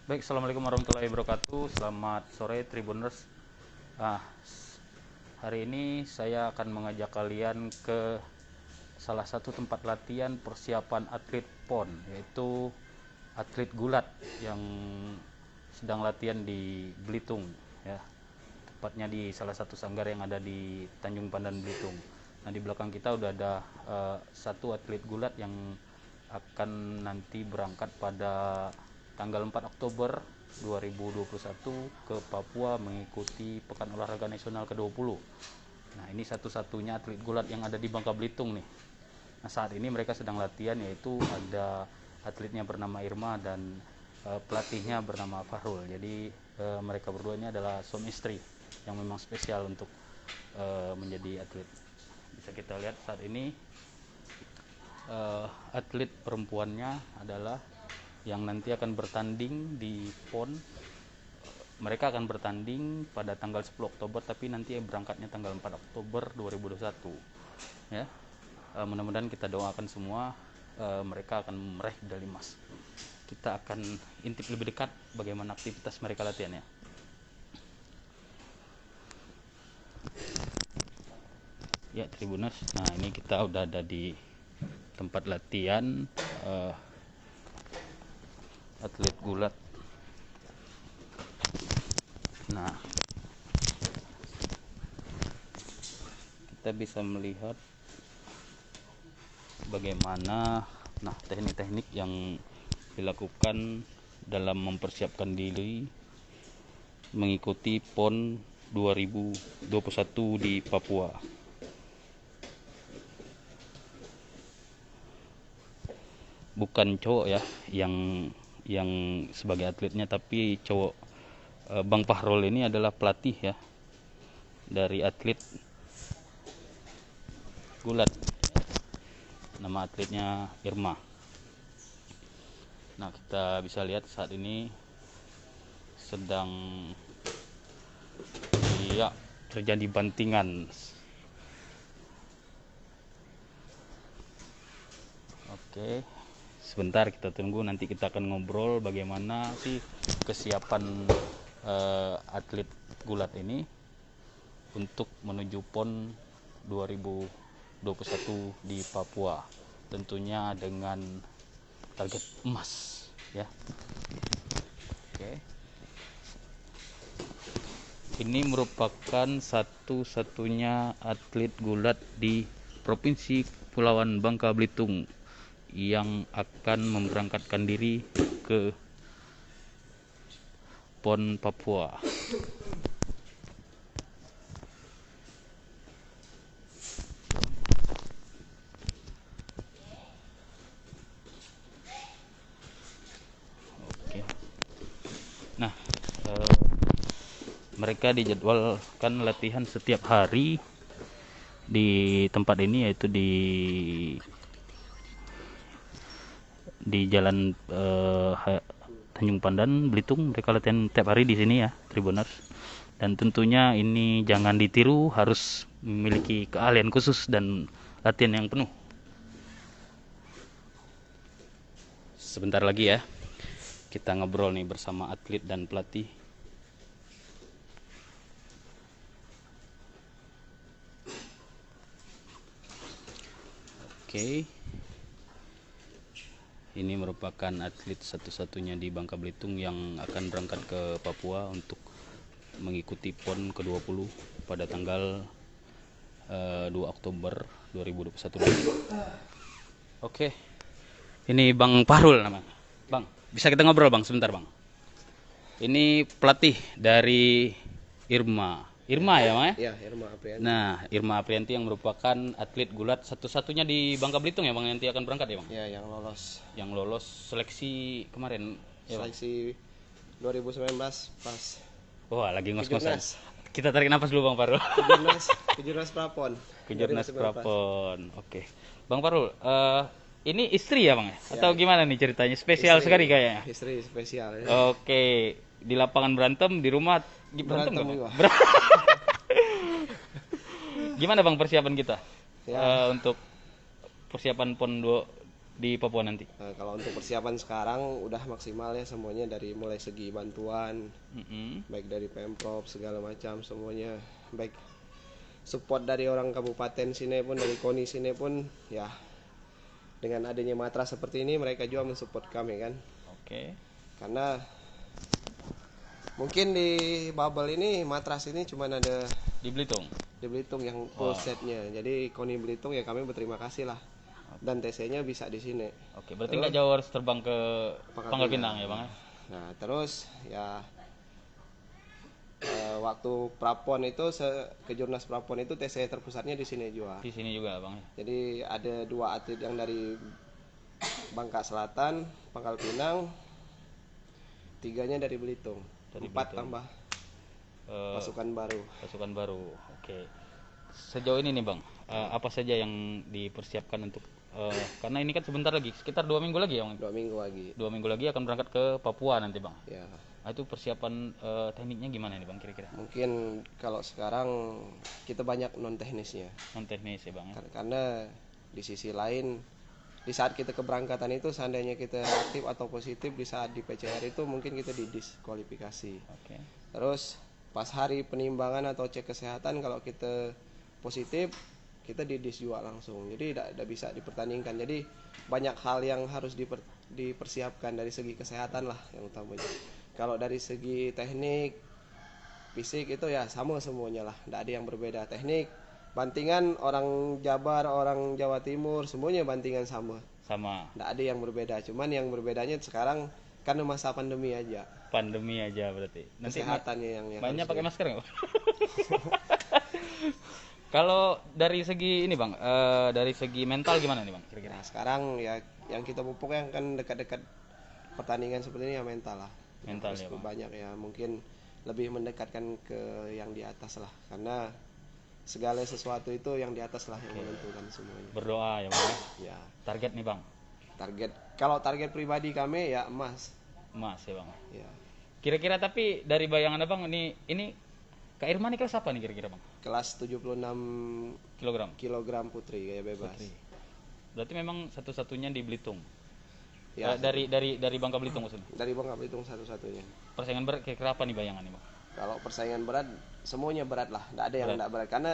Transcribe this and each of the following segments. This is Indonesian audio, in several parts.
Baik, assalamualaikum warahmatullahi wabarakatuh. Selamat sore Tribuners. Nah, hari ini saya akan mengajak kalian ke salah satu tempat latihan persiapan atlet PON, yaitu atlet gulat yang sedang latihan di Belitung, ya. Tepatnya di salah satu sanggar yang ada di Tanjung Pandan Belitung. Nah, di belakang kita udah ada satu atlet gulat yang akan nanti berangkat pada tanggal 4 Oktober 2021 ke Papua mengikuti Pekan Olahraga Nasional ke-20. Nah, ini satu-satunya atlet gulat yang ada di Bangka Belitung nih. Nah, saat ini mereka sedang latihan, yaitu ada atletnya bernama Irma dan pelatihnya bernama Fahrul. Jadi mereka berdua ini adalah suami istri yang memang spesial untuk menjadi atlet. Bisa kita lihat saat ini atlet perempuannya adalah yang nanti akan bertanding di PON. Mereka akan bertanding pada tanggal 10 Oktober, tapi nanti berangkatnya tanggal 4 Oktober 2021, ya. Mudah-mudahan kita doakan semua mereka akan meraih medali emas. Kita akan intip lebih dekat bagaimana aktivitas mereka latihan, ya. Ya, Tribuners. Nah, ini kita udah ada di tempat latihan atlet gulat. Nah, kita bisa melihat bagaimana teknik-teknik yang dilakukan dalam mempersiapkan diri mengikuti PON 2021 di Papua. Bukan cowok ya yang sebagai atletnya, tapi cowok. Bang Fahrul ini adalah pelatih ya dari atlet gulat. Nama atletnya Irma. Nah, kita bisa lihat saat ini sedang terjadi bantingan. Oke, sebentar kita tunggu, nanti kita akan ngobrol bagaimana sih kesiapan atlet gulat ini untuk menuju PON 2021 di Papua, tentunya dengan target emas, ya. Oke. Ini merupakan satu-satunya atlet gulat di Provinsi Kepulauan Bangka Belitung yang akan memberangkatkan diri ke PON Papua. Oke. Nah, mereka dijadwalkan latihan setiap hari di tempat ini, yaitu di Jalan Tanjung Pandan Belitung. Mereka latihan tiap hari di sini ya, Tribuners. Dan tentunya ini jangan ditiru, harus memiliki keahlian khusus dan latihan yang penuh. Sebentar lagi ya, kita ngobrol nih bersama atlet dan pelatih. Oke. Ini merupakan atlet satu-satunya di Bangka Belitung yang akan berangkat ke Papua untuk mengikuti PON ke-20 pada tanggal 2 Oktober 2021 nanti. Oke. Ini Bang Fahrul namanya. Bang, bisa kita ngobrol Bang sebentar Bang? Ini pelatih dari Irma ya Bang ya? Iya, Irma Aprianti. Nah, Irma Aprianti yang merupakan atlet gulat satu-satunya di Bangka Belitung ya Bang, yang nanti akan berangkat ya Bang? Ya, yang lolos. Yang lolos seleksi kemarin ya Bang? Seleksi 2019 pas. Wah, lagi ngos-ngosan. Kita tarik nafas dulu Bang Fahrul. Kejurnas Prapon. Kejurnas Prapon. Oke. Bang Fahrul, ini istri ya Bang ya? Atau gimana nih ceritanya? Spesial sekali kayaknya. Istri spesial ya. Oke, di lapangan berantem, di rumah berantem juga. Gimana Bang persiapan kita Ya. untuk persiapan PON di Papua nanti? Nah, kalau untuk persiapan sekarang udah maksimal ya semuanya, dari mulai segi bantuan, baik dari Pemprov segala macam semuanya, baik support dari orang kabupaten sini pun, dari KONI sini pun ya, dengan adanya matras seperti ini mereka juga mensupport kami kan. Oke. Karena mungkin di Bubble ini matras ini cuma ada Di Belitung. yang full setnya. Jadi KONI Belitung ya kami berterima kasih lah. Dan TC-nya bisa di sini. Oke, berarti nggak jauh harus terbang ke Pangkal Pinang ya bang? Nah terus ya waktu Prapon itu kejurnas Prapon itu TC terpusatnya di sini juga. Di sini juga bang. Jadi ada 2 atlet yang dari Bangka Selatan, Pangkal Pinang, 3-nya dari Belitung. Dari 4 Belitung. tambah pasukan baru. Pasukan baru. Oke. Sejauh ini nih bang, apa saja yang dipersiapkan untuk karena ini kan sebentar lagi, sekitar 2 minggu lagi ya bang? 2 minggu lagi. 2 minggu lagi akan berangkat ke Papua nanti bang. Ya. Nah, itu persiapan tekniknya gimana nih bang kira-kira? Mungkin kalau sekarang kita banyak non teknisnya. Non teknis ya bang. Karena di sisi lain, di saat kita keberangkatan itu seandainya kita aktif atau positif di saat di PCR itu mungkin kita didiskualifikasi. Oke. Terus pas hari penimbangan atau cek kesehatan kalau kita positif, kita didis juga langsung. Jadi tidak bisa dipertandingkan. Jadi banyak hal yang harus dipersiapkan dari segi kesehatan lah yang utamanya. Kalau dari segi teknik, fisik itu ya sama semuanya lah, tidak ada yang berbeda. Teknik, bantingan orang Jabar, orang Jawa Timur, semuanya bantingan sama. Sama. Tidak ada yang berbeda. Cuman yang berbedanya sekarang karena masa pandemi aja. Pandemi aja berarti. Nanti Kesehatannya yang banyak pakai masker nggak? Kalau dari segi ini bang, dari segi mental gimana nih bang kira-kira? Nah, sekarang ya yang kita pupuk yang kan dekat-dekat pertandingan seperti ini ya mental lah. Mental ya bang. Banyak ya, mungkin lebih mendekatkan ke yang di atas lah, karena segala sesuatu itu yang di atas lah yang menentukan semuanya. Berdoa ya bang. Ya. Target nih bang. Kalau target pribadi kami ya emas. Emas ya bang. Ya. Kira-kira tapi dari bayangan abang ini Kak Irma nih kelas apa nih kira-kira bang? Kelas 76 kilogram putri gaya bebas. Putri. Berarti memang satu-satunya di Belitung. Ya, dari Bangka Belitung maksudnya. Dari Bangka Belitung satu-satunya. Persaingan berat kira-kira apa nih bayangan nih bang? Kalau persaingan berat semuanya berat lah, tidak ada yang tidak berat karena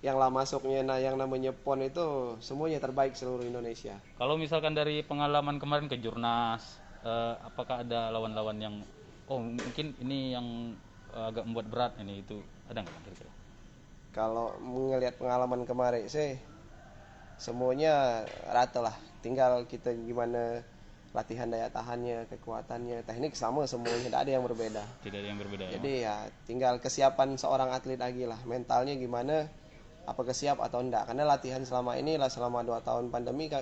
yang lah masuknya yang namanya PON itu semuanya terbaik seluruh Indonesia. Kalau misalkan dari pengalaman kemarin ke Jurnas, apakah ada lawan-lawan yang mungkin ini yang agak membuat berat ini itu ada nggak kira-kira? Kalau melihat pengalaman kemarin sih semuanya rata lah, tinggal kita gimana latihan daya tahannya, kekuatannya, teknik sama semuanya, tidak ada yang berbeda. Tidak ada yang berbeda. Jadi ya tinggal kesiapan seorang atlet lagi lah, mentalnya gimana, apakah siap atau enggak. Karena latihan selama ini lah, selama 2 tahun pandemi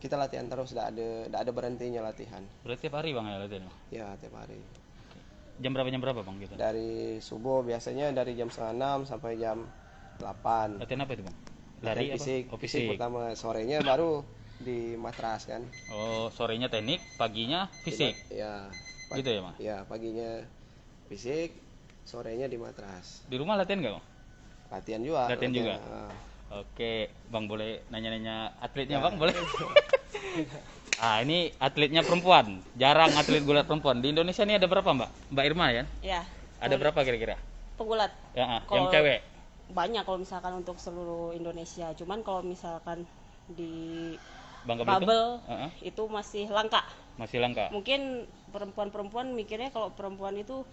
kita latihan terus, tidak ada berhentinya latihan. Berarti tiap hari bang ya latihan? Ya tiap hari. Jam berapa bang gitu? Dari subuh biasanya dari jam 5:30 sampai jam 8. Latihan apa itu bang? Lari fisik. Fisik pertama, sorenya baru di matras kan. Oh, sorenya teknik, paginya fisik. Ya. Gitu ya bang? Ya, paginya fisik, sorenya di matras. Di rumah latihan nggak bang? Latihan juga. Latihan juga. Oke, bang boleh nanya-nanya atletnya bang boleh? Ini atletnya perempuan. Jarang atlet gulat perempuan. Di Indonesia ini ada berapa mbak? Mbak Irma ya? Iya. Ada berapa kira-kira? Pegulat. Ya, yang cewek? Banyak kalau misalkan untuk seluruh Indonesia. Cuman kalau misalkan di Bangka Bubble itu masih langka. Masih langka. Mungkin perempuan mikirnya kalau perempuan itu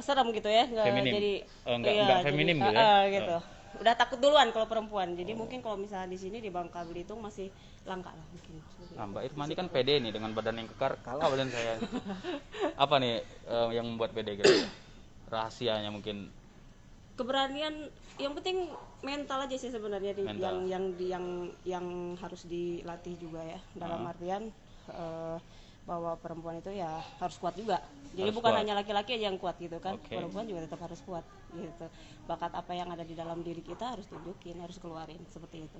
serem gitu ya, nggak feminim. jadi enggak feminim gitu ya. Gitu. Udah takut duluan kalau perempuan. Jadi mungkin kalau misalnya di sini di Bangka Belitung masih langka lah mungkin. Nah, Mbak Irma ini kan pede nih dengan badan yang kekar, kalah badan saya. Apa nih yang membuat pede gitu? Rahasianya mungkin keberanian, yang penting mental aja sih sebenarnya yang harus dilatih juga ya, dalam artian bahwa perempuan itu ya harus kuat juga. Jadi harus bukan kuat. hanya laki-laki aja yang kuat gitu kan. Okay. Perempuan juga tetap harus kuat gitu. Bakat apa yang ada di dalam diri kita harus tunjukin, harus keluarin seperti itu.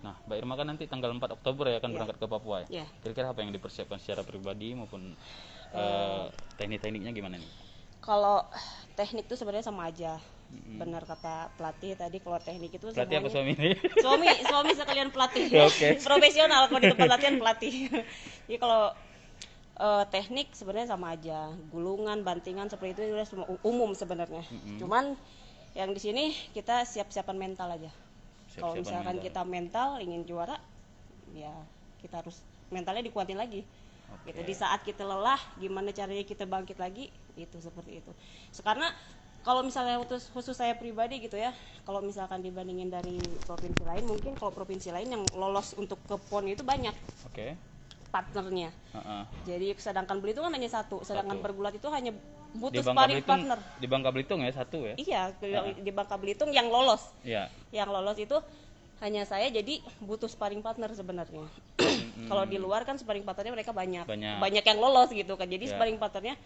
Nah, Mbak Irma kan nanti tanggal 4 Oktober ya akan berangkat ke Papua ya. Yeah. Kira-kira apa yang dipersiapkan secara pribadi maupun teknik-tekniknya gimana nih? Kalau teknik tuh sebenarnya sama aja. Benar kata pelatih tadi, kalau teknik itu Pelatih apa suami semuanya ini? suami sekalian pelatih. Oke. Profesional kalau di tempat latihan pelatih. Jadi kalau teknik sebenarnya sama aja, gulungan, bantingan seperti itu udah semua umum sebenarnya. Cuman yang di sini kita siap-siapan mental aja. Kalau misalkan kita mental ingin juara, ya kita harus mentalnya dikuatin lagi. Gitu. Di saat kita lelah, gimana caranya kita bangkit lagi, itu seperti itu. Karena kalau misalnya khusus saya pribadi gitu ya, kalau misalkan dibandingin dari provinsi lain, mungkin kalau provinsi lain yang lolos untuk ke PON itu banyak partnernya. Jadi sedangkan Belitung kan hanya satu, sedangkan bergulat itu hanya butuh sparring partner. Di Bangka Belitung ya satu ya? Iya, di Bangka Belitung yang lolos. Iya. Yang lolos itu hanya saya, jadi butuh sparring partner sebenarnya. Kalau di luar kan sparring partnernya mereka banyak yang lolos gitu kan, jadi sparring partnernya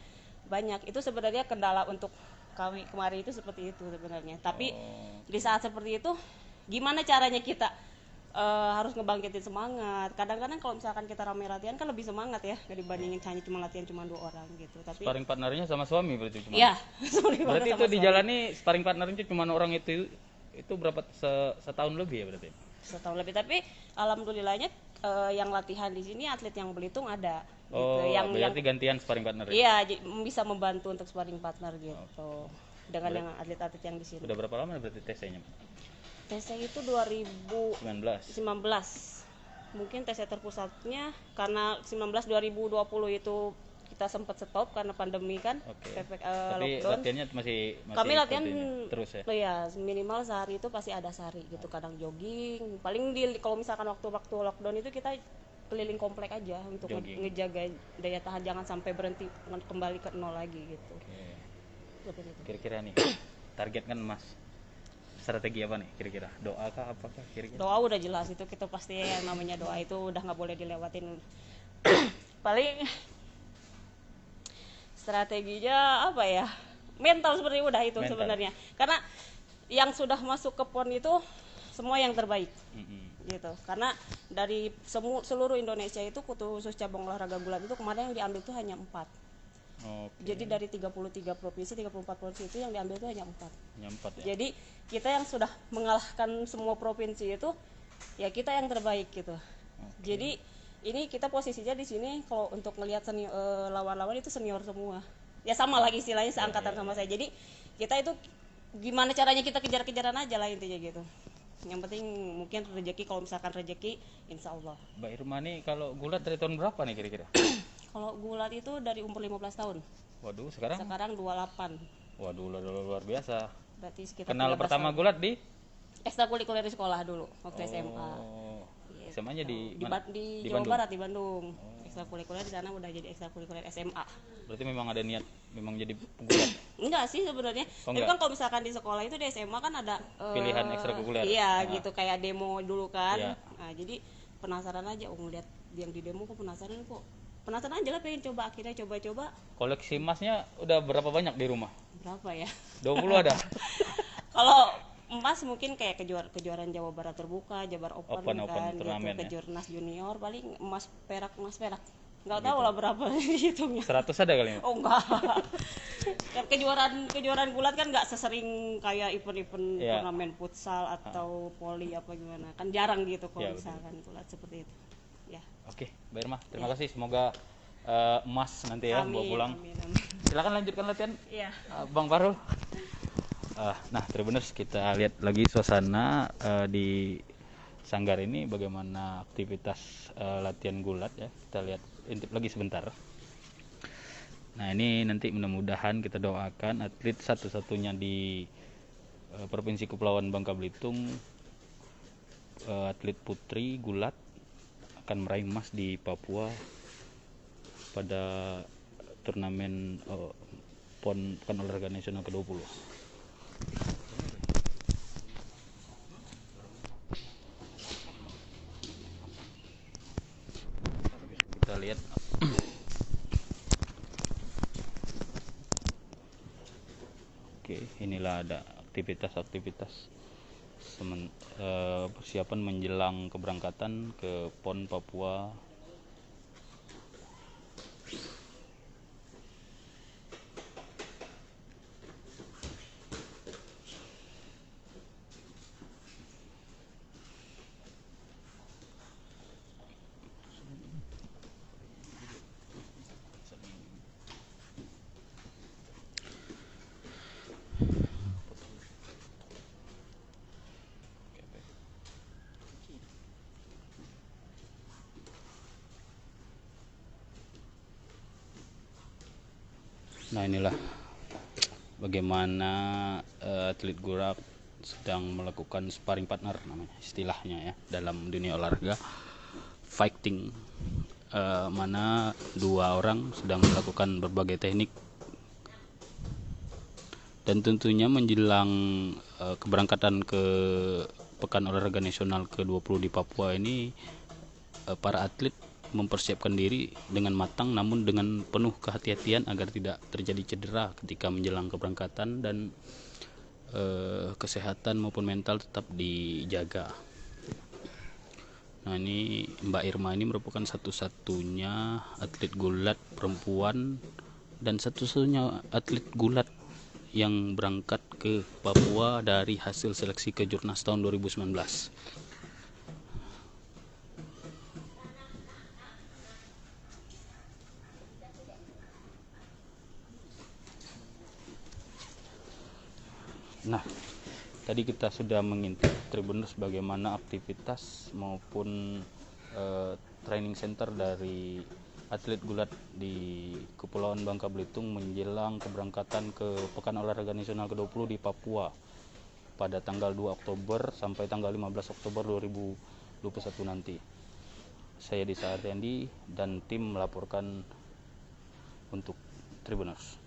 banyak. Itu sebenarnya kendala untuk kami kemarin itu seperti itu sebenarnya. Tapi di saat seperti itu, gimana caranya kita harus ngebangkitin semangat. Kadang-kadang kalau misalkan kita rame latihan kan lebih semangat ya, dibandingin hanya cuma latihan cuma 2 orang gitu. Tapi sparring partnernya sama suami berarti cuma? Iya. Berarti itu dijalani sparring partnernya cuma orang itu berapa setahun lebih ya berarti? Setahun lebih, tapi alhamdulillahnya yang latihan di sini atlet yang Belitung ada. Oh, gitu. Berarti gantian sparring partner? Iya, bisa membantu untuk sparring partner gitu. Dengan yang atlet-atlet yang di sini. Udah berapa lama berarti TC-nya? TC itu 2019. Mungkin TC terpusatnya karena 2020 itu kita sempat stop karena pandemi kan. Tapi lockdown. Latihannya masih kami latihan terus ya? Ya minimal sehari itu pasti ada sehari gitu, kadang jogging. Paling kalau misalkan waktu lockdown itu kita keliling komplek aja untuk ngejaga daya tahan, jangan sampai berhenti kembali ke nol lagi gitu. Kira-kira nih target kan Mas, strategi apa nih kira-kira? Doa kah apakah kira-kira? Doa udah jelas, itu kita pasti yang namanya doa itu udah nggak boleh dilewatin. Paling strateginya apa ya, mental seperti udah itu sebenarnya, karena yang sudah masuk ke PON itu semua yang terbaik. Gitu, karena dari seluruh Indonesia itu khusus cabang olahraga gulat itu kemarin yang diambil itu hanya 4. Jadi dari 33 provinsi, 34 provinsi itu yang diambil itu hanya 4 ya? Jadi kita yang sudah mengalahkan semua provinsi itu ya kita yang terbaik gitu. Jadi ini kita posisinya di sini kalau untuk melihat lawan-lawan itu senior semua. Ya sama lagi istilahnya seangkatan sama saya. Jadi kita itu gimana caranya kita kejar-kejaran aja lah intinya gitu. Yang penting mungkin rezeki, kalau misalkan rezeki insya Allah. Mbak Irma nih kalau gulat dari tahun berapa nih kira-kira? Kalau gulat itu dari umur 15 tahun. Waduh, sekarang 28. Waduh, luar biasa. Berarti sekitar kenal pertama tahun. Gulat di ekstrakurikuler di sekolah dulu waktu SMA. Gitu. SMA-nya di Jawa Barat, di Bandung. Ekstrakurikuler di sana udah jadi ekstrakurikuler SMA. Berarti memang ada niat memang jadi penggulat? Enggak sih sebenarnya. Tapi kan kalau misalkan di sekolah itu di SMA kan ada pilihan ekstrakurikuler. Iya, gitu kayak demo dulu kan. Nah, jadi penasaran aja, ngeliat yang di demo kok penasaran aja lah, pengen coba, akhirnya coba-coba. Koleksi emasnya udah berapa banyak di rumah? Berapa ya? 20 ada. Kalau emas mungkin kayak kejuaraan Jawa Barat terbuka, Jabar Open kan, turnamen gitu, kejurnas junior paling emas perak. Nggak tahu lah berapa hitungnya. 100 ada kali ya? Oh enggak. kejuaraan gulat kan nggak sesering kayak event-event turnamen futsal atau poli apa gimana. Kan jarang gitu kalau misalkan gulat seperti itu. Ya. Oke, Mbak Irma, terima kasih. Semoga emas nanti ya bawa pulang. Amin. Silakan lanjutkan latihan. Iya. Bang Farul. Nah, Tribuners, kita lihat lagi suasana di Sanggar ini bagaimana aktivitas latihan gulat ya. Kita lihat intip lagi sebentar. Nah, ini nanti mudah-mudahan kita doakan atlet satu-satunya di Provinsi Kepulauan Bangka Belitung, atlet putri gulat akan meraih emas di Papua pada turnamen PON Pekan Olahraga Nasional ke-20. Kita lihat. Oke, inilah ada aktivitas persiapan menjelang keberangkatan ke PON Papua. Nah, inilah bagaimana atlet gulat sedang melakukan sparring partner, namanya istilahnya ya dalam dunia olahraga fighting, mana dua orang sedang melakukan berbagai teknik. Dan tentunya menjelang keberangkatan ke Pekan Olahraga Nasional ke-20 di Papua ini, para atlet mempersiapkan diri dengan matang namun dengan penuh kehati-hatian agar tidak terjadi cedera ketika menjelang keberangkatan, dan kesehatan maupun mental tetap dijaga. Nah, ini Mbak Irma ini merupakan satu-satunya atlet gulat perempuan dan satu-satunya atlet gulat yang berangkat ke Papua dari hasil seleksi Kejurnas tahun 2019. Nah, tadi kita sudah mengintip Tribuners bagaimana aktivitas maupun training center dari atlet gulat di Kepulauan Bangka Belitung menjelang keberangkatan ke Pekan Olahraga Nasional ke-20 di Papua pada tanggal 2 Oktober sampai tanggal 15 Oktober 2021 nanti. Saya Disa Ardiandi dan tim melaporkan untuk Tribuners.